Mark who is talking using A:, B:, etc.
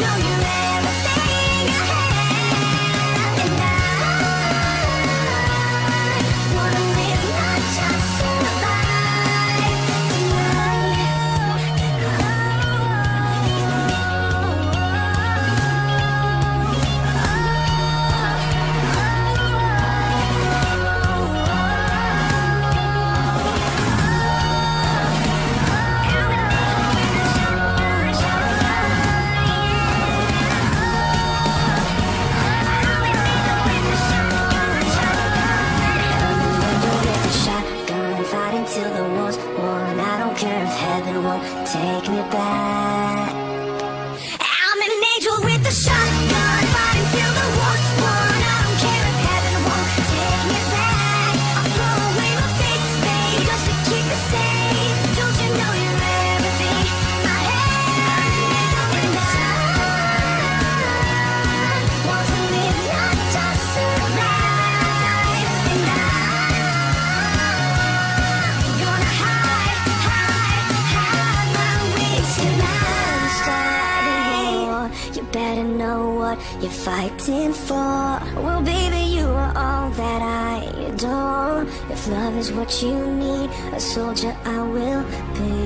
A: know you're everything I have, and I wanna live, not just survive till the walls won. I don't care if heaven won't take me back. I'm an angel with a shotgun, fighting till the walls won. I don't care if heaven won't take me back. I'll throw away my faith, babe, just to keep it safe. Don't you know you're everything I have, and I want to live, not just survive, and gonna hide my wings tonight. Starting war, you better know what you're fighting for. Well, baby, you are all that I adore. If love is what you need, a soldier I will be.